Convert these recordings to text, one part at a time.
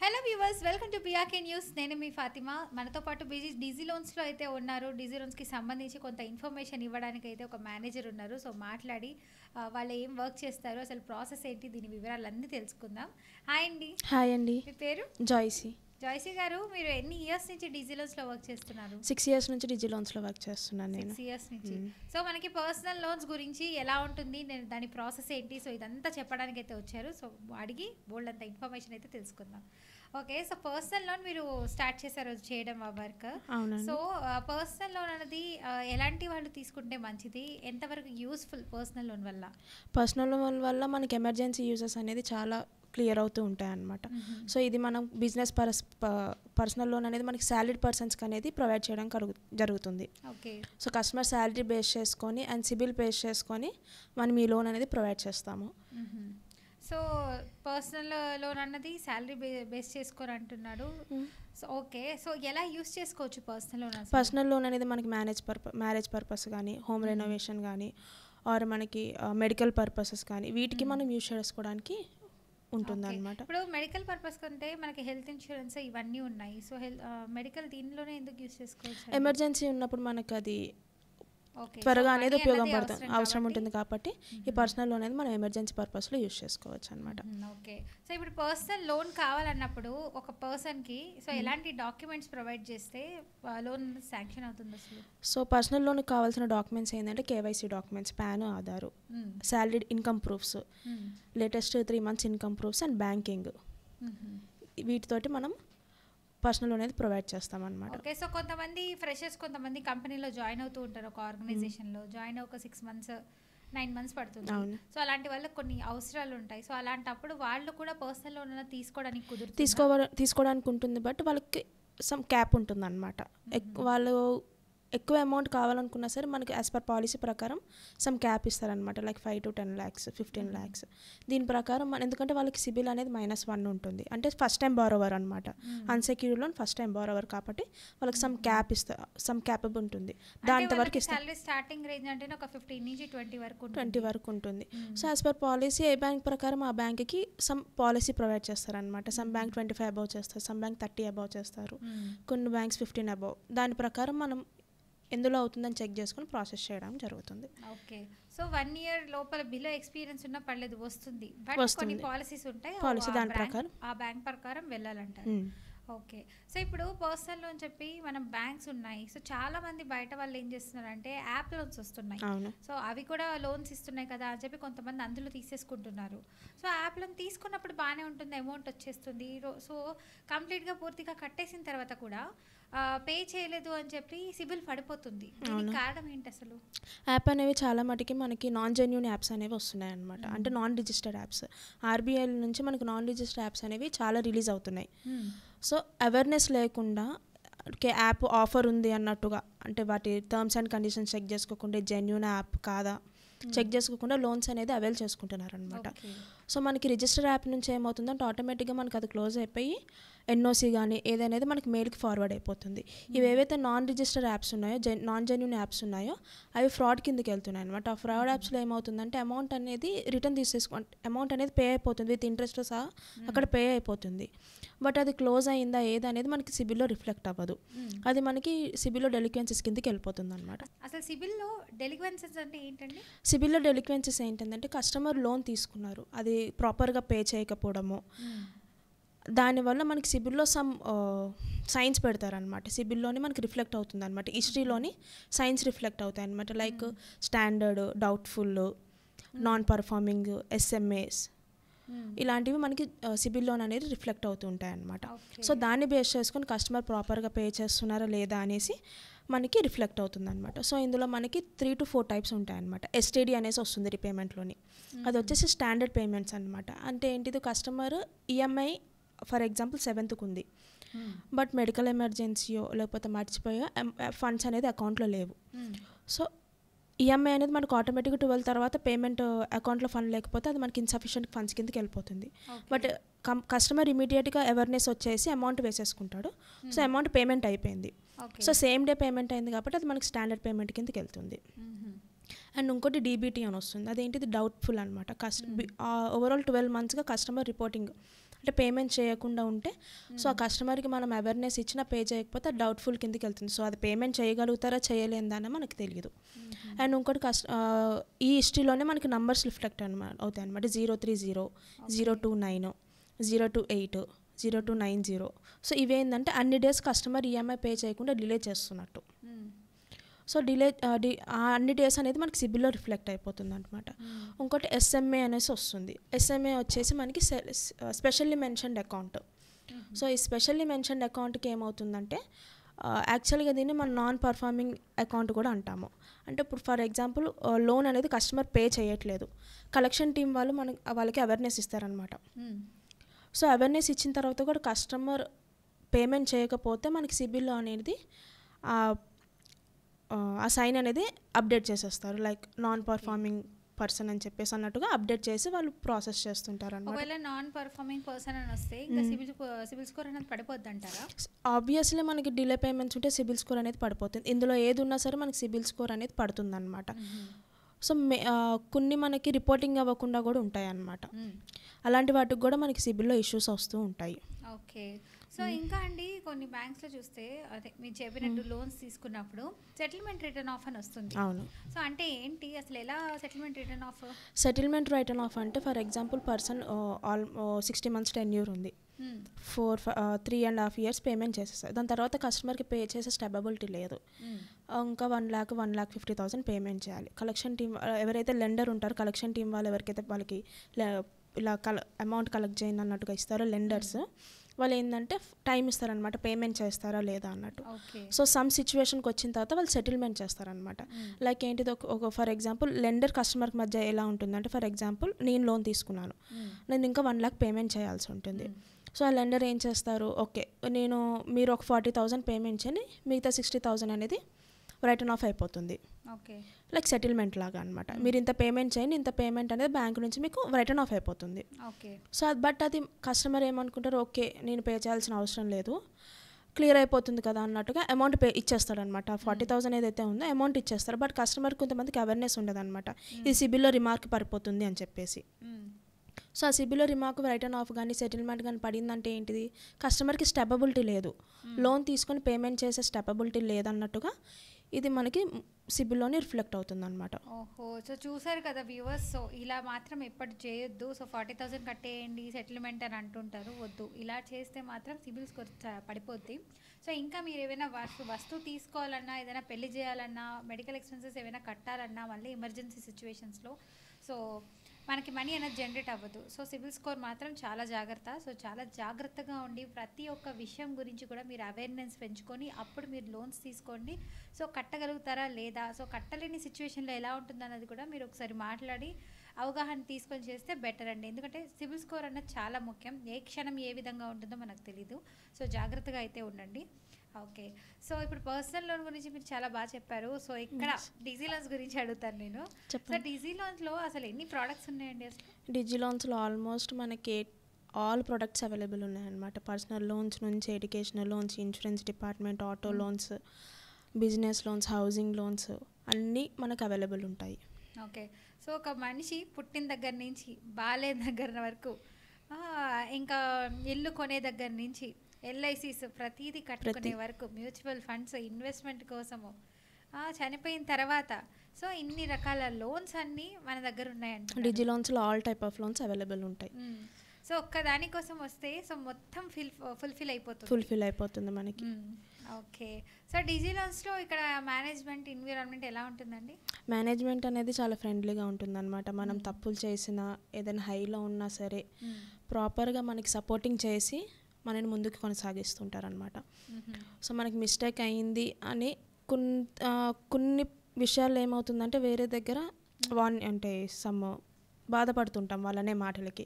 Hello viewers, welcome to PRK news. నేను మీ ఫాతిమా. మనతో పాటు డీజీ లోన్స్లో అయితే ఉన్నారు. డీజీ లోన్స్కి సంబంధించి కొంత ఇన్ఫర్మేషన్ ఇవ్వడానికి అయితే ఒక మేనేజర్ ఉన్నారు. సో మాట్లాడి వాళ్ళు ఏం వర్క్ చేస్తారు, అసలు ప్రాసెస్ ఏంటి, దీని వివరాలన్నీ తెలుసుకుందాం. హాయ్ అండి. హాయ్ అండి. మీ పేరు? జాయ్సీ గారు, మీరు ఎన్ని ఇయర్స్ నుంచి డీజీ లోన్స్లో వర్క్ చేస్తున్నారు? 6 years నుంచి డీజీ లోన్స్లో వర్క్ చేస్తున్నాను నేను. 6 years నుంచి. సో మనకి పర్సనల్ లోన్స్ గురించి ఎలా ఉంటుంది, నేను దాని ప్రాసెస్ ఏంటి, సో ఇదంతా చెప్పడానికి అయితే వచ్చారు. సో అడిగి బోల్డ్ అంత ఇన్ఫర్మేషన్ అయితే తెలుసుకుందాం. ఓకే, సో పర్సనల్ లోన్ మీరు స్టార్ట్ చేశారు చేయడం ఆ వర్క్. సో పర్సనల్ లోన్ అనేది ఎలాంటి వాళ్ళు తీసుకుంటే మంచిది, ఎంతవరకు యూస్ఫుల్ పర్సనల్ లోన్ వల్ల? పర్సనల్ లోన్ వల్ల మనకి ఎమర్జెన్సీ యూజెస్ అనేది చాలా క్లియర్ అవుతూ ఉంటాయి అన్నమాట. సో ఇది మనం బిజినెస్ పర్సనల్ లోన్ అనేది మనకి శాలరీడ్ పర్సన్స్కి అనేది ప్రొవైడ్ చేయడం జరుగుతుంది. Okay, so customer salary base చేసుకొని అండ్ సిబిల్ బేస్ చేసుకొని మనం ఈ లోన్ అనేది ప్రొవైడ్ చేస్తాము. సో పర్సనల్ లోన్ అన్నది శాలరీ బేస్ చేసుకొని అంటున్నాడు. సో ఓకే, సో ఎలా యూస్ చేసుకోవచ్చు పర్సనల్ లోన్? పర్సనల్ లోన్ అనేది మనకి మ్యారేజ్ పర్పస్ కానీ, హోమ్ రెనోవేషన్ కానీ, ఆర్ మనకి మెడికల్ పర్పసెస్ కానీ వీటికి మనం యూస్ చేసుకోవడానికి ఉంటుంది అనమాట. ఇప్పుడు మెడికల్ పర్పస్ కంటే మనకి హెల్త్ ఇన్సూరెన్స్ ఇవన్నీ ఉన్నాయి. సో మెడికల్ దీనిలోనే ఎందుకు యూస్ చేసుకోవచ్చు? ఎమర్జెన్సీ ఉన్నప్పుడు మనకు అది త్వరగా అనేది ఉపయోగపడుతుంది, అవసరం ఉంటుంది కాబట్టి ఈ పర్సనల్ లోన్ అనేది మనం ఎమర్జెన్సీ పర్పస్లో యూజ్ చేసుకోవచ్చు అనమాట. ఓకే, సో ఇప్పుడు పర్సనల్ లోన్ కావాలన్నప్పుడు ఒక పర్సన్కి సో ఎలాంటి డాక్యుమెంట్స్ ప్రొవైడ్ చేస్తే లోన్ శాంక్షన్ అవుతుంది అసలు? సో పర్సనల్ లోన్కి కావాల్సిన డాక్యుమెంట్స్ ఏంటంటే KYC documents, PAN, Aadhaar, salaried income proofs, latest 3 months income proofs and banking, వీటితోటి మనం పర్సనల్ లోన్ అనేది ప్రొవైడ్ చేస్తామన్నమాట. ఓకే, సో కొంతమంది ఫ్రెషర్స్ కొంతమంది కంపెనీలో జాయిన్ అవుతూ ఉంటారు, ఒక ఆర్గనైజేషన్లో జాయిన్ ఒక 6 months 9 months పడుతుంది. సో అలాంటి వాళ్ళకి కొన్ని అవసరాలు ఉంటాయి. సో అలాంటప్పుడు వాళ్ళు కూడా పర్సనల్ లోన్ తీసుకోవడానికి తీసుకోవడానికి ఉంటుంది, బట్ వాళ్ళకి సమ్ క్యాప్ ఉంటుంది అనమాట. వాళ్ళు ఎక్కువ అమౌంట్ కావాలనుకున్నా సరే మనకి యాజ్ పర్ పాలసీ ప్రకారం సమ్ క్యాప్ ఇస్తారనమాట, లైక్ 5 to 10 lakhs 15 lakhs. దీని ప్రకారం ఎందుకంటే వాళ్ళకి సిబిల్ అనేది -1 ఉంటుంది, అంటే ఫస్ట్ టైం బారోవర్ అనమాట. Unsecured loan first time borrower కాబట్టి వాళ్ళకి సమ్ క్యాప్ సమ్ క్యాపబుల్ ఉంటుంది. దాని వరకు ఇస్తారు. స్టార్టింగ్ రేంజ్ అంటే ఒక 15 నుంచి 20 వరకు ఉంటుంది. సో యాజ్ పర్ పాలసీ ఏ బ్యాంక్ ప్రకారం ఆ బ్యాంక్కి సమ్ పాలసీ ప్రొవైడ్ చేస్తారనమాట. సమ్ బ్యాంక్ 25 above చేస్తారు, సమ్ బ్యాంక్ 30 above చేస్తారు, కొన్ని బ్యాంక్స్ 15 above. దాని ప్రకారం మనం ఎందులో అవుతుందని చెక్ చేసుకుని ప్రాసెస్ చేయడం జరుగుతుంది. ఓకే, సో 1 year లోపల బిలో ఎక్స్పీరియన్స్ ఉన్నా పర్లేదు, వస్తుంది. బట్ కొన్ని పాలసీస్ ఉంటాయి, పాలసీ దాని ప్రకారం ఆ బ్యాంక్ ప్రకారం వెళ్ళాలంటారు. ఓకే, సో ఇప్పుడు పర్సనల్ లోన్ చెప్పి మనం బ్యాంక్స్ ఉన్నాయి. సో చాలా మంది బయట వాళ్ళు ఏం చేస్తున్నారంటే యాప్ లోన్స్ వస్తున్నాయి. సో అవి కూడా లోన్స్ ఇస్తున్నాయి కదా అని చెప్పి కొంతమంది అందులో తీసేసుకుంటున్నారు. సో యాప్ లోన్ తీసుకున్నప్పుడు బాగానే ఉంటుంది, అమౌంట్ వచ్చేస్తుంది. సో కంప్లీట్గా పూర్తిగా కట్టేసిన తర్వాత కూడా పే చేయలేదు అని చెప్పి సిబిల్ పడిపోతుంది. కారణం ఏంటి అసలు? యాప్ అనేవి చాలా మటుకి మనకి నాన్ జెన్యూన్ యాప్స్ అనేవి వస్తున్నాయి అనమాట. అంటే నాన్ రిజిస్టర్డ్ యాప్స్, ఆర్బీఐ నుంచి మనకి నాన్ రిజిస్టర్డ్ యాప్స్ అనేవి చాలా రిలీజ్ అవుతున్నాయి. సో అవేర్నెస్ లేకుండా యాప్ ఆఫర్ ఉంది అన్నట్టుగా, అంటే వాటి టర్మ్స్ అండ్ కండిషన్స్ చెక్ చేసుకోకుండా జెన్యూన్ యాప్ కాదా చెక్ చేసుకోకుండా లోన్స్ అనేది అవైల్ చేసుకుంటున్నారు అనమాట. సో మనకి రిజిస్టర్ యాప్ నుంచి ఏమవుతుందంటే ఆటోమేటిక్గా మనకి అది క్లోజ్ అయిపోయి ఎన్ఓసి కానీ ఏదైనా మనకి మెయిల్కి ఫార్వర్డ్ అయిపోతుంది. ఇవి ఏవైతే నాన్ రిజిస్టర్ యాప్స్ ఉన్నాయో, నాన్ జెన్యూన్ యాప్స్ ఉన్నాయో అవి ఫ్రాడ్ కిందకి వెళ్తున్నాయి అనమాట. ఆ ఫ్రాడ్ యాప్స్లో ఏమవుతుందంటే అమౌంట్ అనేది రిటర్న్ అమౌంట్ అనేది పే అయిపోతుంది, విత్ ఇంట్రెస్ట్ సహా అక్కడ పే అయిపోతుంది. బట్ అది క్లోజ్ అయిందా ఏదనేది మనకి సిబిల్లో రిఫ్లెక్ట్ అవ్వదు. అది మనకి సిబిల్లో డెలిక్వెన్సీస్ కిందకి వెళ్ళిపోతుంది అనమాట. అసలు సిబిల్లో డెలిక్వెన్సీస్ అంటే ఏంటండి? సిబిల్లో డెలిక్వెన్సీస్ ఏంటంటే కస్టమర్ లోన్ తీసుకున్నారు, అది ప్రాపర్గా పే చేయకపోవడము, దానివల్ల మనకి సిబిల్లో సమ్ సైన్స్ పెడతారనమాట. సిబిల్లోని మనకి రిఫ్లెక్ట్ అవుతుంది అనమాట, హిస్టరీలోని సైన్స్ రిఫ్లెక్ట్ అవుతాయి అనమాట. Like standard, doubtful, non performing, SMAs ఇలాంటివి మనకి సిబిల్ లోన్ అనేది రిఫ్లెక్ట్ అవుతూ ఉంటాయి అన్నమాట. సో దాన్ని బేస్ చేసుకొని కస్టమర్ ప్రాపర్గా పే చేస్తున్నారా లేదా అనేసి మనకి రిఫ్లెక్ట్ అవుతుంది అనమాట. సో ఇందులో మనకి 3 to 4 types ఉంటాయన్నమాట. ఎస్టీడీ అనేసి వస్తుంది రీపేమెంట్లోని, అది వచ్చేసి స్టాండర్డ్ పేమెంట్స్ అనమాట. అంటే ఏంటిది, customer EMI for example 7th ఉంది, బట్ మెడికల్ ఎమర్జెన్సీయో లేకపోతే మర్చిపోయో ఫండ్స్ అనేది అకౌంట్లో లేవు. సో ఈఎంఐ అనేది మనకు ఆటోమేటిక్గా 12 తర్వాత పేమెంట్ అకౌంట్లో ఫండ్ లేకపోతే అది మనకి ఇన్సఫిషియెంట్ ఫండ్స్ కిందకి వెళ్ళిపోతుంది. బట్ కస్టమర్ ఇమీడియట్గా అవేర్నెస్ వచ్చేసి అమౌంట్ వేసేసుకుంటాడు. సో అమౌంట్ పేమెంట్ అయిపోయింది, సో సేమ్ డే పేమెంట్ అయింది కాబట్టి అది మనకి స్టాండర్డ్ పేమెంట్ కిందకి వెళ్తుంది. అండ్ ఇంకోటి డీబీటీ అని వస్తుంది, అదేంటిది డౌట్ఫుల్ అనమాట. ఓవరాల్ 12 monthsగా కస్టమర్ రిపోర్టింగ్ అంటే పేమెంట్ చేయకుండా ఉంటే సో ఆ కస్టమర్కి మనం అవేర్నెస్ ఇచ్చినా పే చేయకపోతే డౌట్ఫుల్ కిందకి వెళ్తుంది. సో అది పేమెంట్ చేయగలుగుతారా చేయలేదని మనకు తెలియదు. అండ్ ఇంకోటి ఈ హిస్టరీలోనే మనకి నంబర్స్ రిఫ్లెక్ట్ అవుతాయి అనమాట. 030, 029, 028, 0290. సో ఇవేంటంటే అన్ని డేస్ కస్టమర్ ఈఎంఐ పే చేయకుండా డిలే చేస్తున్నట్టు. సో అన్ని డేస్ అనేది మనకి సిబిల్లో రిఫ్లెక్ట్ అయిపోతుంది అనమాట. ఇంకోటి ఎస్ఎంఏ అనేసి వస్తుంది. ఎస్ఎంఏ వచ్చేసి మనకి స్పెషల్లీ మెన్షన్డ్ అకౌంట్. సో ఈ స్పెషల్లీ మెన్షన్డ్ అకౌంట్కి ఏమవుతుందంటే యాక్చువల్గా దీన్ని మనం నాన్ పర్ఫార్మింగ్ అకౌంట్ కూడా అంటాము. అంటే ఇప్పుడు ఫర్ ఎగ్జాంపుల్ లోన్ అనేది కస్టమర్ పే చేయట్లేదు, కలెక్షన్ టీం వాళ్ళు వాళ్ళకి అవేర్నెస్ ఇస్తారనమాట. సో అవేర్నెస్ ఇచ్చిన తర్వాత కూడా కస్టమర్ పేమెంట్ చేయకపోతే మనకి సిబిల్లో అనేది ఆ సైన్ అనేది అప్డేట్ చేసేస్తారు. లైక్ నాన్ పర్ఫార్మింగ్ పర్సన్ అని చెప్పేసి అన్నట్టుగా అప్డేట్ చేసి వాళ్ళు ప్రాసెస్ చేస్తుంటారు అన్నమాట. ఒకవేళ నాన్ పర్ఫార్మింగ్ పర్సన్ అని వస్తే ఇంకా సిబిల్ స్కోర్ అనేది పడిపోద్ది అంటారా? ఆబ్వియస్లీ మనకి డిలే పేమెంట్స్ ఉంటే సిబిల్ స్కోర్ అనేది పడిపోతుంది. ఇందులో ఏది ఉన్నా సరే మనకి సిబిల్ స్కోర్ అనేది పడుతుంది అనమాట. సో కొన్ని మనకి రిపోర్టింగ్ అవ్వకుండా కూడా ఉంటాయి అన్నమాట. అలాంటి వాటికి కూడా మనకి సిబిల్లో ఇష్యూస్ వస్తూ ఉంటాయి. ఓకే. సో ఇంకా అండి కొన్ని బ్యాంక్స్లో చూస్తే అదే మీరు చెప్పినట్టు లోన్స్ తీసుకున్నప్పుడు సెటిల్మెంట్ రిటర్న్ ఆఫ్ అని వస్తుంది. అవును. సో అంటే ఏంటి అసలు, ఎలా settlement written off? Settlement written off అంటే for example person 60 months tenure ఉంది, 3.5 years పేమెంట్ చేసేస్తారు. దాని తర్వాత కస్టమర్కి పే చేసే స్టెబిలిటీ లేదు, ఇంకా 1,50,000 పేమెంట్ చేయాలి. కలెక్షన్ టీం ఎవరైతే లెండర్ ఉంటారో, కలెక్షన్ టీం వాళ్ళు ఎవరికైతే వాళ్ళకి ఇలా అమౌంట్ కలెక్ట్ చేయండి అన్నట్టుగా ఇస్తారో లెండర్స్, వాళ్ళు ఏంటంటే టైం ఇస్తారనమాట పేమెంట్ చేస్తారా లేదా అన్నట్టు. సో సమ్ సిచ్యువేషన్కి వచ్చిన తర్వాత వాళ్ళు సెటిల్మెంట్ చేస్తారనమాట. లైక్ ఏంటిది, ఒక ఫర్ ఎగ్జాంపుల్ లెండర్ కస్టమర్కి మధ్య ఎలా ఉంటుందంటే, ఫర్ ఎగ్జాంపుల్ నేను లోన్ తీసుకున్నాను, నేను ఇంకా 1 lakh పేమెంట్ చేయాల్సి ఉంటుంది. సో ఆ లెండర్ ఏం చేస్తారు, ఓకే మీరు ఒక 40,000 పేమెంట్ చేయండి, మిగతా 60,000 అనేది రిటర్న్ ఆఫ్ అయిపోతుంది. ఓకే. లైక్ సెటిల్మెంట్ లాగా అనమాట. మీరు ఇంత పేమెంట్ చేయండి, ఇంత పేమెంట్ అనేది బ్యాంక్ నుంచి మీకు రిటర్న్ ఆఫ్ అయిపోతుంది. ఓకే. సో బట్ అది కస్టమర్ ఏమనుకుంటారు, ఓకే నేను పే చేయాల్సిన అవసరం లేదు, క్లియర్ అయిపోతుంది కదా అన్నట్టుగా అమౌంట్ పే ఇచ్చేస్తారనమాట. 40,000 ఏదైతే ఉందో అమౌంట్ ఇచ్చేస్తారు. బట్ కస్టమర్ కొంతమందికి అవేర్నెస్ ఉండదు అనమాట, ఇది సిబిల్లో రిమార్క్ పడిపోతుంది అని చెప్పేసి. సో ఆ సిబిల్లో రిమార్క్ రిటర్న్ ఆఫ్ కానీ సెటిల్మెంట్ కానీ పడిందంటే ఏంటిది, కస్టమర్కి స్టెబిలిటీ లేదు, లోన్ తీసుకొని పేమెంట్ చేసే స్టెబిలిటీ లేదన్నట్టుగా ఇది మనకి సిబిల్లోనే రిఫ్లెక్ట్ అవుతుంది అనమాట. ఓహో. సో చూసారు కదా వ్యూవర్స్, సో ఇలా మాత్రం ఎప్పటి చేయొద్దు. సో 40,000 కట్టేయండి సెటిల్మెంట్ అని అంటుంటారు, వద్దు. ఇలా చేస్తే మాత్రం సిబిల్ స్కోర్ పడిపోద్ది. సో ఇంకా మీరు ఏమైనా వస్తువు తీసుకోవాలన్నా, ఏదైనా పెళ్లి చేయాలన్నా, మెడికల్ ఎక్స్పెన్సెస్ ఏమైనా కట్టాలన్నా, మళ్ళీ ఎమర్జెన్సీ సిచ్యువేషన్స్లో సో మనకి మనీ అనేది జనరేట్ అవ్వదు. సో సిబిల్ స్కోర్ మాత్రం చాలా జాగ్రత్త. సో చాలా జాగ్రత్తగా ఉండి ప్రతి ఒక్క విషయం గురించి కూడా మీరు అవేర్నెస్ పెంచుకొని అప్పుడు మీరు లోన్స్ తీసుకోండి. సో కట్టగలుగుతారా లేదా, సో కట్టలేని సిచ్యువేషన్లో ఎలా ఉంటుందన్నది కూడా మీరు ఒకసారి మాట్లాడి అవగాహన తీసుకొని చేస్తే బెటర్ అండి. ఎందుకంటే సిబిల్ స్కోర్ అన్నది చాలా ముఖ్యం. ఏ క్షణం ఏ విధంగా ఉంటుందో మనకు తెలీదు. సో జాగ్రత్తగా అయితే ఉండండి. ఓకే. సో ఇప్పుడు పర్సనల్ లోన్ గురించి మీరు చాలా బాగా చెప్పారు. సో ఇక్కడ డిజీ లోన్స్ గురించి అడుగుతాను నేను. సో డిజీ లోన్స్లో అసలు ఎన్ని ప్రోడక్ట్స్ ఉన్నాయండి అసలు? డిజీ లోన్స్లో ఆల్మోస్ట్ మనకి ఆల్ ప్రొడక్ట్స్ అవైలబుల్ ఉన్నాయన్నమాట. పర్సనల్ లోన్స్ నుంచి educational loans, insurance department, auto loans, business loans, housing loans అన్నీ మనకు అవైలబుల్ ఉంటాయి. ఓకే. సో ఒక మనిషి పుట్టిన దగ్గర నుంచి బాలే దగ్గర వరకు, ఇంకా ఇల్లు కొనే దగ్గర నుంచి ఎల్ఐసీస్ ప్రతిదీ కట్టుకునే వరకు, మ్యూచువల్ ఫండ్స్ ఇన్వెస్ట్మెంట్ కోసము, చనిపోయిన తర్వాత, సో ఇన్ని రకాల లోన్స్ అన్నీ మన దగ్గర ఉన్నాయంట. డిజీ లోన్స్లో all type of loans available ఉంటాయి. సో ఒక్క దానికోసం వస్తే సో మొత్తం ఫుల్ఫిల్ అయిపోతుంది మనకి. ఓకే. సో డిజీ లోన్స్లో ఇక్కడ మేనేజ్మెంట్ ఎన్విరాన్మెంట్ ఎలా ఉంటుందండి? మేనేజ్మెంట్ అనేది చాలా ఫ్రెండ్లీగా ఉంటుందన్నమాట. మనం తప్పులు చేసినా, ఏదైనా హైలో ఉన్నా సరే ప్రాపర్గా మనకి సపోర్టింగ్ చేసి మనని ముందుకు కొనసాగిస్తుంటారనమాట. సో మనకి మిస్టేక్ అయింది అని కొన్ని విషయాల్లో ఏమవుతుందంటే వేరే దగ్గర అంటే బాధపడుతుంటాం వాళ్ళనే మాటలకి.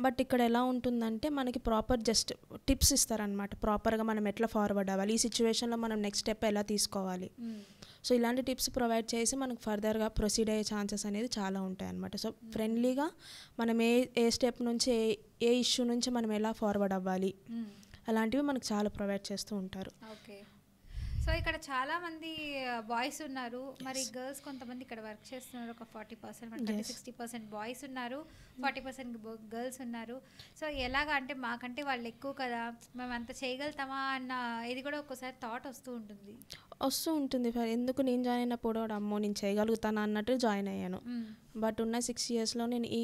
బట్ ఇక్కడ ఎలా ఉంటుందంటే మనకి ప్రాపర్ జస్ట్ టిప్స్ ఇస్తారనమాట, ప్రాపర్గా మనం ఎట్లా ఫార్వర్డ్ అవ్వాలి, ఈ సిచ్యువేషన్లో మనం నెక్స్ట్ స్టెప్ ఎలా తీసుకోవాలి. సో ఇలాంటి టిప్స్ ప్రొవైడ్ చేసి మనకు ఫర్దర్గా ప్రొసీడ్ అయ్యే ఛాన్సెస్ అనేది చాలా ఉంటాయి అన్నమాట. సో ఫ్రెండ్లీగా మనం ఏ స్టెప్ నుంచి ఏ ఇష్యూ నుంచి మనం ఎలా ఫార్వర్డ్ అవ్వాలి అలాంటివి మనకు చాలా ప్రొవైడ్ చేస్తూ ఉంటారు. ఓకే. సో సో ఇక్కడ చాలా మంది బాయ్స్ ఉన్నారు, మరి గర్ల్స్ కొంతమంది ఇక్కడ వర్క్ చేస్తున్నారు. ఒక 40% 60% బాయ్స్ ఉన్నారు, 40% గర్ల్స్ ఉన్నారు. సో ఎలాగా అంటే మాకంటే వాళ్ళు ఎక్కువ కదా, మేము అంత చేయగలుగుతామా అన్న ఇది కూడా ఒక్కోసారి థాట్ వస్తూ ఉంటుంది. ఎందుకు నేను జాయిన్ అయినప్పుడు అమ్మో నేను చేయగలుగుతాను అన్నట్టు జాయిన్ అయ్యాను. బట్ ఉన్న 6 yearsలో నేను ఈ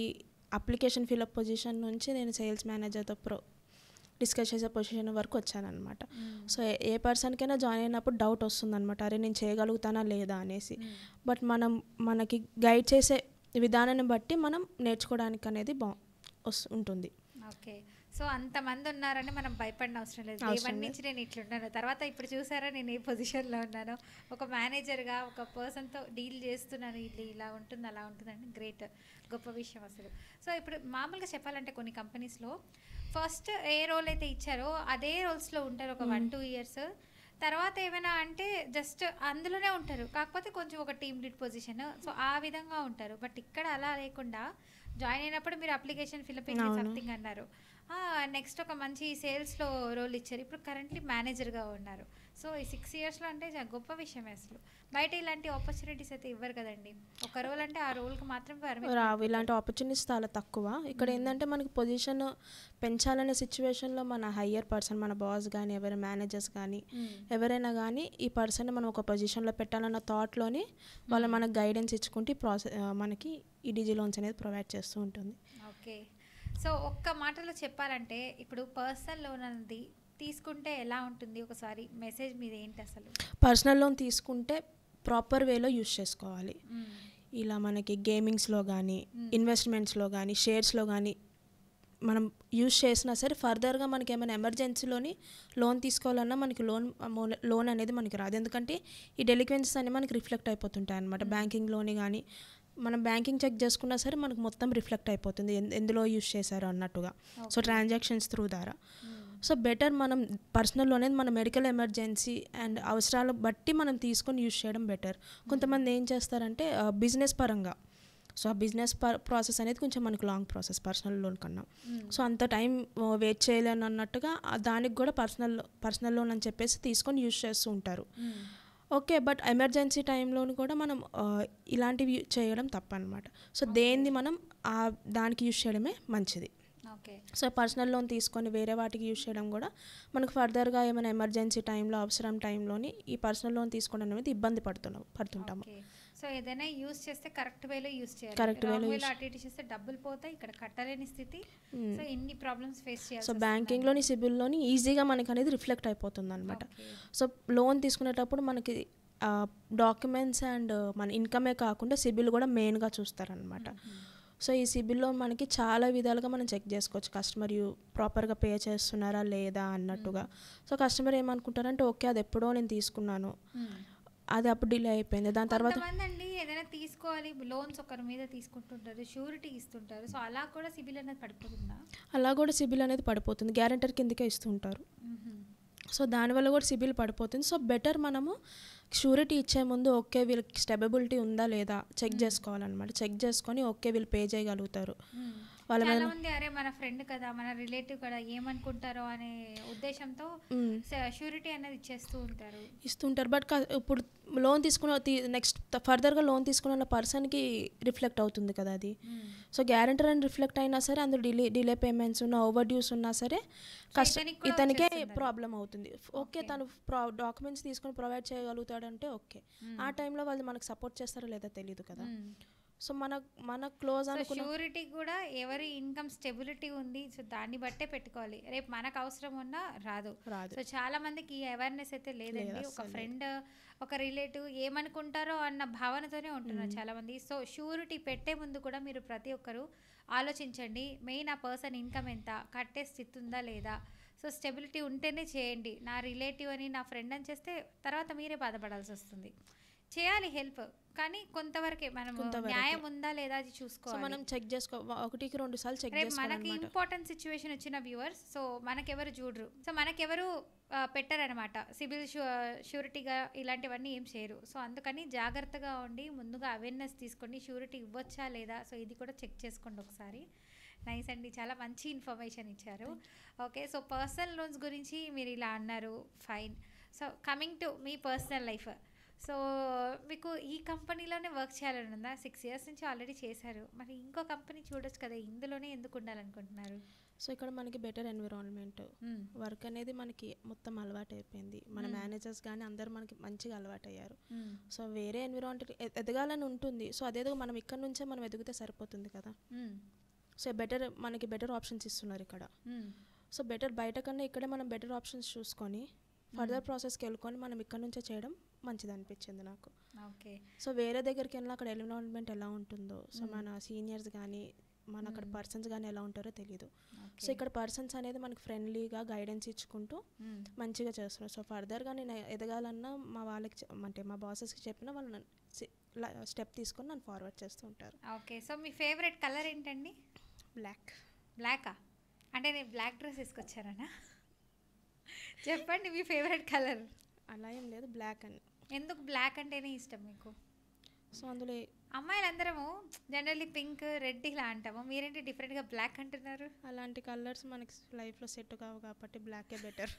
అప్లికేషన్ ఫిల్అప్ పొజిషన్ నుంచి నేను సేల్స్ మేనేజర్తో డిస్కస్ చేసే పొజిషన్ వరకు వచ్చానమాట. సో ఏ పర్సన్కైనా జాయిన్ అయినప్పుడు డౌట్ వస్తుందన్నమాట, అరే నేను చేయగలుగుతానా లేదా అనేసి. బట్ మనకి గైడ్ చేసే విధానాన్ని బట్టి మనం నేర్చుకోవడానికి అనేది ఉంటుంది. ఓకే, సో అంతమంది ఉన్నారని మనం భయపడిన అవసరం లేదు. ఇవన్నీ నుంచి నేను ఇట్లున్నాను, తర్వాత ఇప్పుడు చూసారా నేను ఏ పొజిషన్లో ఉన్నాను, ఒక మేనేజర్గా ఒక పర్సన్తో డీల్ చేస్తున్నాను, ఇది ఇలా ఉంటుంది అలా ఉంటుందని. గ్రేట్, గొప్ప విషయం అసలు. సో ఇప్పుడు మామూలుగా చెప్పాలంటే కొన్ని కంపెనీస్లో ఫస్ట్ ఏ రోల్ అయితే ఇచ్చారో అదే రోల్స్లో ఉంటారు ఒక 1-2 years. తర్వాత ఏమైనా అంటే జస్ట్ అందులోనే ఉంటారు, కాకపోతే కొంచెం ఒక టీమ్ లీడ్ పొజిషన్, సో ఆ విధంగా ఉంటారు. బట్ ఇక్కడ అలా లేకుండా జాయిన్ అయినప్పుడు మీరు అప్లికేషన్ ఫిల్అప్ సంథింగ్ అన్నారు, నెక్స్ట్ ఒక మంచి సేల్స్లో రోల్ ఇచ్చారు, ఇప్పుడు కరెంట్లీ మేనేజర్గా ఉన్నారు. సో ఈ 6 yearsలో అంటే గొప్ప విషయమే అసలు. బయట ఇలాంటి ఆపర్చునిటీస్ అయితే ఇవ్వరు కదండి, ఒక రోల్ అంటే ఆ రోల్కి మాత్రం రావు. ఇలాంటి ఆపర్చునిటీస్ చాలా తక్కువ. ఇక్కడ ఏంటంటే మనకి పొజిషన్ పెంచాలనే సిచ్యువేషన్లో మన హయ్యర్ పర్సన్, మన బాస్ కానీ ఎవరైనా మేనేజర్స్ కానీ ఎవరైనా కానీ ఈ పర్సన్ మనం ఒక పొజిషన్లో పెట్టాలన్న థాట్లోని వాళ్ళు మనకు గైడెన్స్ ఇచ్చుకుంటే మనకి ఈ డిజి లోన్స్ అనేది ప్రొవైడ్ చేస్తూ ఉంటుంది. ఓకే, సో ఒక్క మాటలో చెప్పాలంటే ఇప్పుడు పర్సనల్ లోన్ అనేది తీసుకుంటే ఎలా ఉంటుంది, ఒకసారి మెసేజ్ మీద ఏంటి అసలు? పర్సనల్ లోన్ తీసుకుంటే ప్రాపర్ వేలో యూజ్ చేసుకోవాలి. ఇలా మనకి గేమింగ్స్లో కానీ ఇన్వెస్ట్మెంట్స్లో కానీ షేర్స్లో కానీ మనం యూజ్ చేసినా సరే ఫర్దర్గా మనకి ఏమైనా ఎమర్జెన్సీలోని లోన్ తీసుకోవాలన్నా మనకి లోన్ అనేది మనకి రాదు. ఎందుకంటే ఈ డెలిక్వెన్సీస్ అనేవి మనకి రిఫ్లెక్ట్ అయిపోతుంటాయి అన్నమాట. బ్యాంకింగ్లోని కానీ మనం బ్యాంకింగ్ చెక్ చేసుకున్నా సరే మనకు మొత్తం రిఫ్లెక్ట్ అయిపోతుంది ఎందులో యూజ్ చేశారు అన్నట్టుగా. సో ట్రాన్సాక్షన్స్ త్రూ ద్వారా. సో బెటర్ మనం పర్సనల్ లోన్ అనేది మన మెడికల్ ఎమర్జెన్సీ అండ్ అవసరాలు బట్టి మనం తీసుకొని యూజ్ చేయడం బెటర్. కొంతమంది ఏం చేస్తారంటే బిజినెస్ పరంగా, సో ఆ బిజినెస్ ప్రాసెస్ అనేది కొంచెం మనకు లాంగ్ ప్రాసెస్ పర్సనల్ లోన్ కన్నా. సో అంత టైం వెయిట్ చేయలేను అన్నట్టుగా దానికి కూడా పర్సనల్ లోన్ అని చెప్పేసి తీసుకొని యూజ్ చేస్తూ ఉంటారు. ఓకే, బట్ ఎమర్జెన్సీ టైంలోని కూడా మనం ఇలాంటివి చేయడం తప్పనమాట. సో దేన్ని మనం దానికి యూజ్ చేయడమే మంచిది. సో పర్సనల్ లోన్ తీసుకొని వేరే వాటికి యూజ్ చేయడం కూడా మనకు ఫర్దర్గా ఏమైనా ఎమర్జెన్సీ టైంలో అవసరం టైంలోని ఈ పర్సనల్ లోన్ తీసుకోవడం అనేది ఇబ్బంది పడుతుంటాము. సో ఏదైనా యూజ్ చేస్తే కరెక్ట్ వేలో యూజ్ చేయాలి, కరెక్ట్ వేలో అటు ఇటు చేస్తే డబ్బులు పోతాయి, ఇక్కడ కట్టలేని స్థితి. సో ఇన్ని ప్రాబ్లమ్స్ ఫేస్ చేయాలి. సో బ్యాంకింగ్లోని సిబిల్లోని ఈజీగా మనకి అనేది రిఫ్లెక్ట్ అయిపోతుంది అనమాట. సో లోన్ తీసుకునేటప్పుడు మనకి డాక్యుమెంట్స్ అండ్ మన ఇన్కమే కాకుండా సిబిల్ కూడా మెయిన్గా చూస్తారనమాట. సో ఈ సిబిల్లో మనకి చాలా విధాలుగా మనం చెక్ చేసుకోవచ్చు, కస్టమర్ ప్రాపర్గా పే చేస్తున్నారా లేదా అన్నట్టుగా. సో కస్టమర్ ఏమనుకుంటారంటే ఓకే అది ఎప్పుడో నేను తీసుకున్నాను, అది అప్పుడు డిలే అయిపోయింది, దాని తర్వాత ఏదైనా తీసుకోవాలి లోన్స్ ఒకరి మీద తీసుకుంటుంటారు, షూరిటీ ఇస్తుంటారు, సో అలా కూడా సిబిల్ అనేది పడిపోతుందా? అలా కూడా సిబిల్ అనేది పడిపోతుంది, గ్యారెంటర్ కిందకే ఇస్తుంటారు. సో దానివల్ల కూడా సిబిల్ పడిపోతుంది. సో బెటర్ మనము షూరిటీ ఇచ్చే ముందు ఓకే వీళ్ళకి స్టెబిలిటీ ఉందా లేదా చెక్ చేసుకోవాలన్నమాట. చెక్ చేసుకొని ఓకే వీళ్ళు పే చేయగలుగుతారు. చాలా మంది అరే మన ఫ్రెండ్ కదా మన రిలేటివ్ కదా ఏమనుకుంటారో అనే ఉద్దేశంతో షూరిటీ అనేది ఇస్తుంటారు. బట్ ఇప్పుడు లోన్ తీసుకున్న నెక్స్ట్ ఫర్దర్గా లోన్ తీసుకున్న పర్సన్కి రిఫ్లెక్ట్ అవుతుంది కదా అది. సో గ్యారెంటర్ అని రిఫ్లెక్ట్ అయినా సరే అందులో డిలే పేమెంట్స్ ఉన్నా ఓవర్ డ్యూస్ ఉన్నా సరే ఇతనికే ప్రాబ్లం అవుతుంది. ఓకే తను డాక్యుమెంట్స్ తీసుకొని ప్రొవైడ్ చేయగలుగుతాడంటే ఓకే, ఆ టైంలో వాళ్ళు మనకు సపోర్ట్ చేస్తారో లేదా తెలియదు కదా. సో మన క్లోజ్ అనుకున్న షూరిటీ కూడా ఎవరి ఇన్కమ్ స్టెబిలిటీ ఉంది, సో దాన్ని బట్టే పెట్టుకోవాలి, రేపు మనకు అవసరం ఉన్నా రాదు. సో చాలా మందికి ఈ అవేర్నెస్ అయితే లేదండి. ఒక ఫ్రెండ్ ఒక రిలేటివ్ ఏమనుకుంటారో అన్న భావనతోనే ఉంటున్నారు చాలా మంది. సో షూరిటీ పెట్టే ముందు కూడా మీరు ప్రతి ఒక్కరు ఆలోచించండి, మెయిన్ ఆ పర్సన్ ఇన్కమ్ ఎంత, కట్టే స్థితి ఉందా లేదా. సో స్టెబిలిటీ ఉంటేనే చేయండి. నా రిలేటివ్ అని నా ఫ్రెండ్ అని చేస్తే తర్వాత మీరే బాధపడాల్సి వస్తుంది. చేయాలి హెల్ప్, కానీ కొంతవరకే మనం న్యాయం ఉందా లేదా అది చూసుకోవాలి. మనం చెక్ చేసుకో 1-2 సార్లు చెక్ చేసుకోవాలి. మనకి ఇంపార్టెంట్ సిచ్యువేషన్ వచ్చిన వ్యూవర్స్, సో మనకెవరు చూడరు, సో మనకెవరు పెట్టారనమాట సిబిల్ షూరిటీగా ఇలాంటివన్నీ ఏం చేయరు. సో అందుకని జాగ్రత్తగా ఉండి ముందుగా అవేర్నెస్ తీసుకోండి, షూరిటీ ఇవ్వచ్చా లేదా, సో ఇది కూడా చెక్ చేసుకోండి ఒకసారి. నైస్ అండి, చాలా మంచి ఇన్ఫర్మేషన్ ఇచ్చారు. ఓకే, సో పర్సనల్ లోన్స్ గురించి మీరు ఇలా అన్నారు, fine. So coming to me personal life, so మీకు ఈ కంపెనీలోనే వర్క్ చేయాలని ఉందా? 6 ఇయర్స్ నుంచి ఆల్రెడీ చేశారు, మరి ఇంకో కంపెనీ చూడొచ్చు కదా, ఇందులోనే ఎందుకు ఉండాలనుకుంటున్నారు? సో ఇక్కడ మనకి బెటర్ ఎన్విరాన్మెంట్, వర్క్ అనేది మనకి మొత్తం అలవాటు అయిపోయింది. మన మేనేజర్స్ కానీ అందరూ మనకి మంచిగా అలవాటు అయ్యారు. సో వేరే ఎన్విరాన్మెంట్ ఎదగాలని ఉంటుంది. సో అదేదో మనం ఇక్కడ నుంచే మనం ఎదిగితే సరిపోతుంది కదా. సో మనకి బెటర్ ఆప్షన్స్ ఇస్తున్నారు ఇక్కడ. సో బయట కన్నా ఇక్కడే మనం బెటర్ ఆప్షన్స్ చూసుకొని ఫర్దర్ ప్రాసెస్కి వెళ్ళుకొని మనం ఇక్కడ నుంచే చేయడం మంచిది అనిపించింది నాకు. ఓకే. సో వేరే దగ్గరికి వెళ్ళినా అక్కడ ఎన్విరాన్మెంట్ ఎలా ఉంటుందో, సో మన సీనియర్స్ కానీ మన అక్కడ పర్సన్స్ కానీ ఎలా ఉంటారో తెలియదు. సో ఇక్కడ పర్సన్స్ అనేది మనకి ఫ్రెండ్లీగా గైడెన్స్ ఇచ్చుకుంటూ మంచిగా చేస్తున్నారు. సో ఫర్దర్గా నేను ఎదగాలన్నా మా వాళ్ళకి అంటే మా బాసెస్కి చెప్పినా వాళ్ళు స్టెప్ తీసుకొని నన్ను ఫార్వర్డ్ చేస్తూ ఉంటారు. ఓకే. సో మీ ఫేవరెట్ కలర్ ఏంటండి? బ్లాకా? అంటే నేను బ్లాక్ డ్రెస్ వేసుకొచ్చారనా? చెప్పండి మీ ఫేవరెట్ కలర్. అలా ఏం లేదు, బ్లాక్ అని. ఎందుకు బ్లాక్ అంటేనే ఇష్టం మీకు? సో అందులో అమ్మాయిలందరము జనరల్లీ పింక్, రెడ్ ఇలా అంటాము, మీరేంటి డిఫరెంట్గా బ్లాక్ అంటున్నారు? అలాంటి కలర్స్ మనకి లైఫ్లో సెట్ కావు కాబట్టి బ్లాకే బెటర్.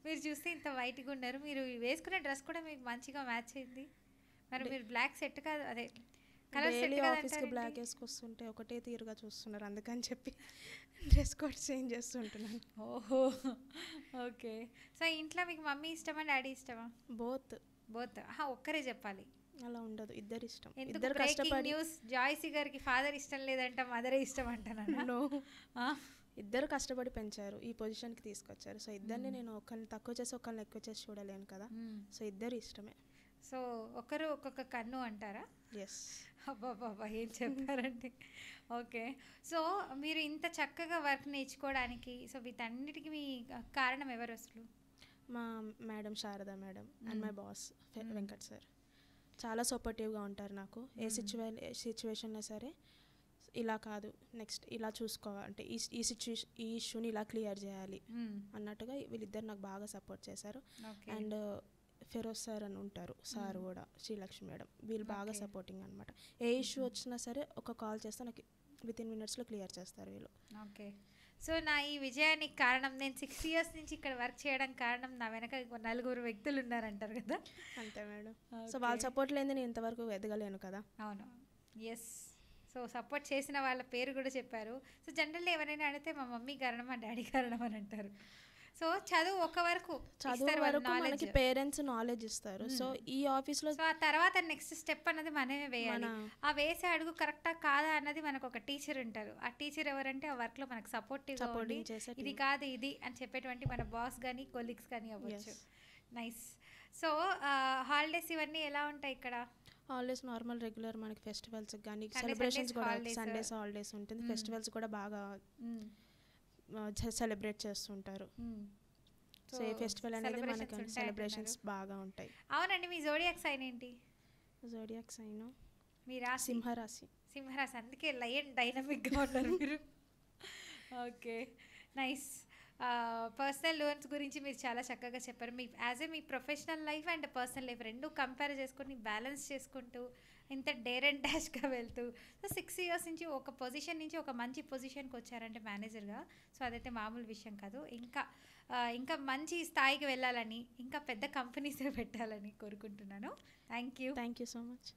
మీరు చూస్తే ఇంత వైట్గా ఉన్నారు, మీరు వేసుకునే డ్రెస్ కూడా మీకు మంచిగా మ్యాచ్ అయింది. మరి మీరు బ్లాక్ సెట్ కాదు, అదే కలర్ సెట్ కాదు. ఆఫీస్కి బ్లాక్ వేసుకొస్తుంటే ఒకటే తీరుగా చూస్తున్నారు, అందుకని చెప్పి డ్రెస్ కోడ్ చేంజ్ చేస్తుంటున్నాను. ఓహో, ఓకే. సో ఇంట్లో మీకు మమ్మీ ఇష్టమా డాడీ ఇష్టమా? బోత్. ఒక్కరే చెప్పాలి, అలా ఉండదు, ఇద్దరు ఇష్టం. ఇద్దరు కష్టపడి. న్యూస్ జాయ్సీ గారికి ఫాదర్ ఇష్టం లేదంట, మదరే ఇష్టం అంటాను. ఇద్దరు కష్టపడి పెంచారు, ఈ పొజిషన్కి తీసుకొచ్చారు. సో ఇద్దరిని నేను ఒకరిని తక్కువ చేసి ఒకరిని ఎక్కువ చేసి చూడలేను కదా. సో ఇద్దరు ఇష్టమే. సో ఒకరు ఒక్కొక్క కన్ను అంటారా? ఎస్. అబ్బాబాబా, ఏం చెప్పారండి. ఓకే. సో మీరు ఇంత చక్కగా వర్క్ నేర్చుకోవడానికి, సో వీటన్నిటికీ మీ కారణం ఎవరు అసలు? మా madam Sharada madam and my boss Venkat sir చాలా సపోర్టివ్గా ఉంటారు నాకు. ఏ సిచ్యువేషన్లో సరే ఇలా కాదు, నెక్స్ట్ ఇలా చూసుకోవాలి, అంటే ఈ ఇష్యూని ఇలా క్లియర్ చేయాలి అన్నట్టుగా వీళ్ళిద్దరు నాకు బాగా సపోర్ట్ చేశారు. అండ్ ఫెరోజ్ సార్ అని ఉంటారు, సార్ కూడా శ్రీలక్ష్మి మేడం, వీళ్ళు బాగా సపోర్టింగ్ అనమాట. ఏ ఇష్యూ వచ్చినా సరే ఒక కాల్ చేస్తే నాకు వితిన్ మినిట్స్లో క్లియర్ చేస్తారు వీళ్ళు. ఓకే. సో నా ఈ విజయానికి కారణం, నేను 6 ఇయర్స్ నుంచి ఇక్కడ వర్క్ చేయడం కారణం, నా వెనక 4 వ్యక్తులు ఉన్నారంటారు కదా. అంతే మేడం. సో వాళ్ళ సపోర్ట్ లేని నేను ఇంతవరకు ఎదగలేను కదా. అవును, ఎస్. సో సపోర్ట్ చేసిన వాళ్ళ పేరు కూడా చెప్పారు. సో జనరల్లీ ఎవరైనా అడిగితే మా మమ్మీ కారణం, మా డాడీ కారణం అని అంటారు. సో చదువు వరకు మనకి పేరెంట్స్ నాలెడ్జ్ ఇస్తారు. సో ఈ ఆఫీస్లో సో ఆ తర్వాత నెక్స్ట్ స్టెప్ అన్నది మనమే వేయాలి. ఆ వేసే అడుగు కరెక్టా కాదా అన్నది మనకు ఒక టీచర్ ఉంటారు. ఆ టీచర్ ఎవరంటే ఆ వర్క్లో మనకు సపోర్టివ్గా ఉండి ఇది కాదు ఇది అని చెప్పేటువంటి మన బాస్ కానీ కొలీగ్స్ కానీ అవ్వచ్చు. నైస్. సో హాలిడేస్ ఇవన్నీ ఎలా ఉంటాయి ఇక్కడ? హాలిడేస్ నార్మల్ రెగ్యులర్ మనకి ఫెస్టివల్స్ కానీ సెలబ్రేషన్స్ కూడా, సండేస్ హాలిడేస్ ఉంటుంది, ఫెస్టివల్స్ కూడా బాగా సెలబ్రేట్ చేస్తుంటారు. సో ఈ ఫెస్టివల్ అనేది మనకి సెలబ్రేషన్స్ బాగా ఉంటాయి. అవునండి. మీ జోడియాక్ సైన్ ఏంటి? జోడియాక్ సైన్ మీ రాశి సింహరాశి. అందుకే లయన్ డైనమిక్గా ఉన్నారు మీరు. Okay, nice. పర్సనల్ లోన్స్ గురించి మీరు చాలా చక్కగా చెప్పారు. మీ professional life and personal life రెండు కంపేర్ చేసుకొని బ్యాలెన్స్ చేసుకుంటూ ఇంత డేర్ అండ్ డాష్గా వెళ్తూ, సో 6 ఇయర్స్ నుంచి ఒక పొజిషన్ నుంచి ఒక మంచి పొజిషన్కి వచ్చారంటే మేనేజర్గా. సో అదైతే మామూలు విషయం కాదు. ఇంకా మంచి స్థాయికి వెళ్ళాలని, ఇంకా పెద్ద కంపెనీస్ పెట్టాలని కోరుకుంటున్నాను. Thank you so much.